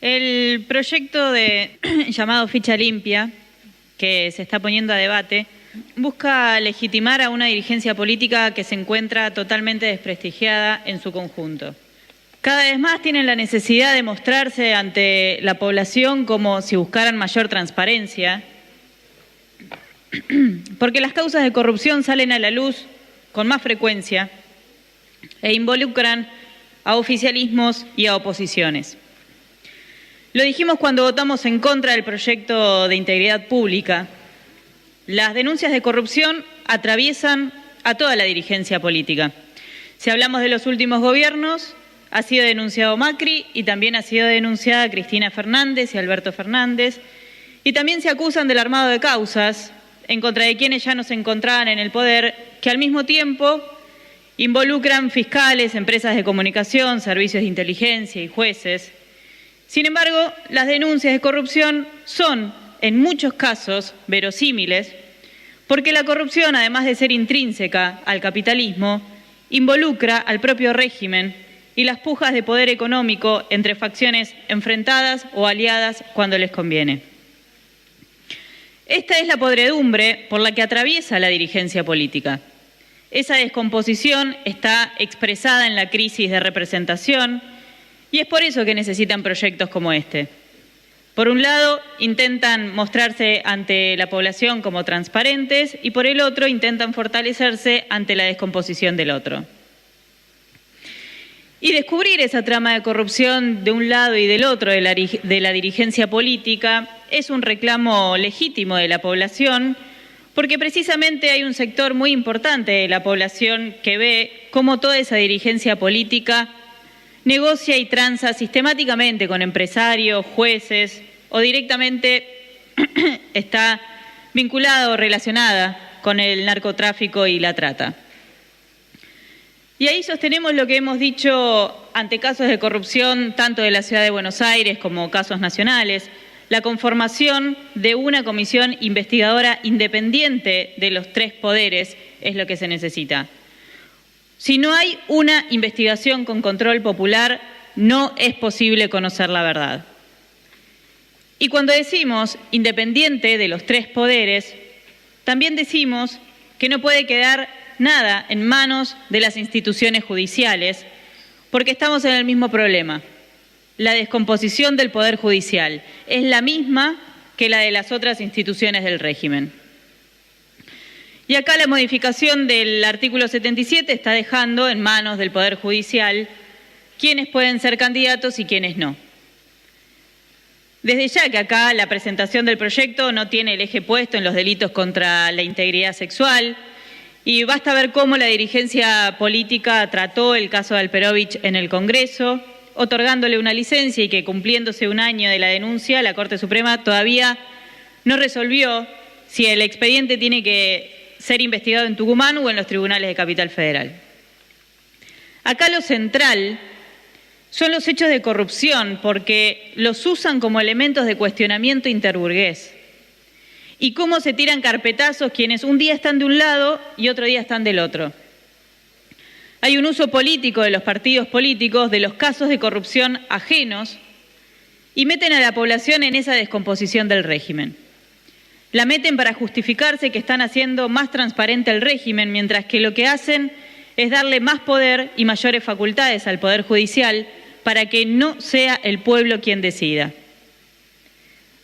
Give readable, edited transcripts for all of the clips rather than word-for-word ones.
El proyecto llamado Ficha Limpia, que se está poniendo a debate, busca legitimar a una dirigencia política que se encuentra totalmente desprestigiada en su conjunto. Cada vez más tienen la necesidad de mostrarse ante la población como si buscaran mayor transparencia, porque las causas de corrupción salen a la luz con más frecuencia e involucran a oficialismos y a oposiciones. Lo dijimos cuando votamos en contra del proyecto de integridad pública. Las denuncias de corrupción atraviesan a toda la dirigencia política. Si hablamos de los últimos gobiernos, ha sido denunciado Macri y también ha sido denunciada Cristina Fernández y Alberto Fernández, y también se acusan del armado de causas en contra de quienes ya no se encontraban en el poder, que al mismo tiempo involucran fiscales, empresas de comunicación, servicios de inteligencia y jueces. Sin embargo, las denuncias de corrupción son, en muchos casos, verosímiles, porque la corrupción, además de ser intrínseca al capitalismo, involucra al propio régimen y las pujas de poder económico entre facciones enfrentadas o aliadas cuando les conviene. Esta es la podredumbre por la que atraviesa la dirigencia política. Esa descomposición está expresada en la crisis de representación y es por eso que necesitan proyectos como este. Por un lado, intentan mostrarse ante la población como transparentes y por el otro, intentan fortalecerse ante la descomposición del otro. Y descubrir esa trama de corrupción de un lado y del otro de la dirigencia política es un reclamo legítimo de la población, porque precisamente hay un sector muy importante de la población que ve cómo toda esa dirigencia política negocia y tranza sistemáticamente con empresarios, jueces o directamente está vinculada o relacionada con el narcotráfico y la trata. Y ahí sostenemos lo que hemos dicho ante casos de corrupción tanto de la Ciudad de Buenos Aires como casos nacionales, la conformación de una comisión investigadora independiente de los tres poderes es lo que se necesita. Si no hay una investigación con control popular, no es posible conocer la verdad. Y cuando decimos independiente de los tres poderes, también decimos que no puede quedar nada en manos de las instituciones judiciales, porque estamos en el mismo problema. La descomposición del Poder Judicial es la misma que la de las otras instituciones del régimen. Y acá la modificación del artículo 77 está dejando en manos del Poder Judicial quiénes pueden ser candidatos y quiénes no. Desde ya que acá la presentación del proyecto no tiene el eje puesto en los delitos contra la integridad sexual, y basta ver cómo la dirigencia política trató el caso de Alperovich en el Congreso, otorgándole una licencia y que cumpliéndose un año de la denuncia, la Corte Suprema todavía no resolvió si el expediente tiene que ser investigado en Tucumán o en los tribunales de Capital Federal. Acá lo central son los hechos de corrupción, porque los usan como elementos de cuestionamiento interburgués. Y cómo se tiran carpetazos quienes un día están de un lado y otro día están del otro. Hay un uso político de los partidos políticos de los casos de corrupción ajenos y meten a la población en esa descomposición del régimen. La meten para justificarse que están haciendo más transparente el régimen, mientras que lo que hacen es darle más poder y mayores facultades al Poder Judicial para que no sea el pueblo quien decida.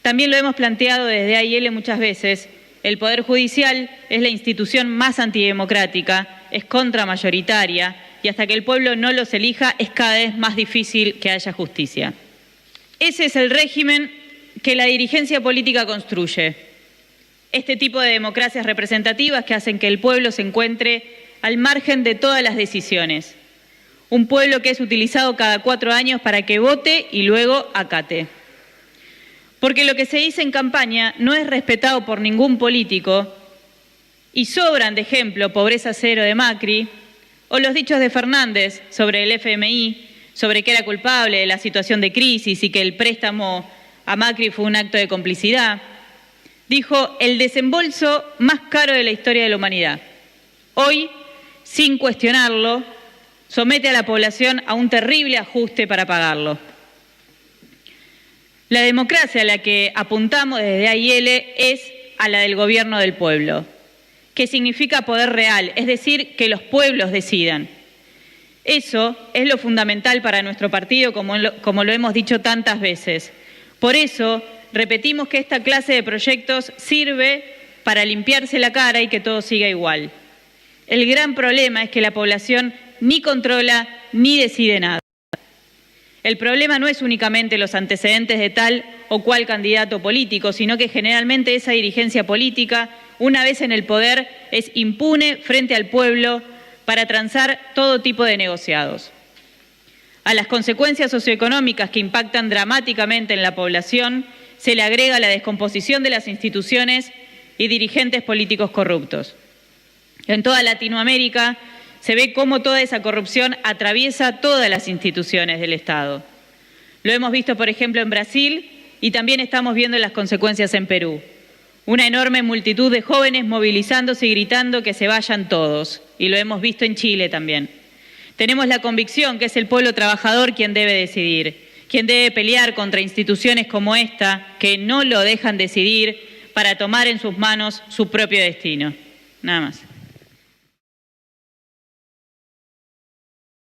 También lo hemos planteado desde AIL muchas veces, el Poder Judicial es la institución más antidemocrática, es contramayoritaria y hasta que el pueblo no los elija es cada vez más difícil que haya justicia. Ese es el régimen que la dirigencia política construye. Este tipo de democracias representativas que hacen que el pueblo se encuentre al margen de todas las decisiones. Un pueblo que es utilizado cada 4 años para que vote y luego acate. Porque lo que se dice en campaña no es respetado por ningún político y sobran de ejemplo pobreza cero de Macri o los dichos de Fernández sobre el FMI, sobre que era culpable de la situación de crisis y que el préstamo a Macri fue un acto de complicidad. Dijo, el desembolso más caro de la historia de la humanidad. Hoy, sin cuestionarlo, somete a la población a un terrible ajuste para pagarlo. La democracia a la que apuntamos desde AIL es a la del gobierno del pueblo, que significa poder real, es decir, que los pueblos decidan. Eso es lo fundamental para nuestro partido, como lo hemos dicho tantas veces. Por eso, repetimos que esta clase de proyectos sirve para limpiarse la cara y que todo siga igual. El gran problema es que la población ni controla ni decide nada. El problema no es únicamente los antecedentes de tal o cual candidato político, sino que generalmente esa dirigencia política, una vez en el poder, es impune frente al pueblo para transar todo tipo de negociados. A las consecuencias socioeconómicas que impactan dramáticamente en la población se le agrega la descomposición de las instituciones y dirigentes políticos corruptos. En toda Latinoamérica se ve cómo toda esa corrupción atraviesa todas las instituciones del Estado. Lo hemos visto, por ejemplo, en Brasil y también estamos viendo las consecuencias en Perú. Una enorme multitud de jóvenes movilizándose y gritando que se vayan todos. Y lo hemos visto en Chile también. Tenemos la convicción que es el pueblo trabajador quien debe decidir, quien debe pelear contra instituciones como esta que no lo dejan decidir para tomar en sus manos su propio destino. Nada más.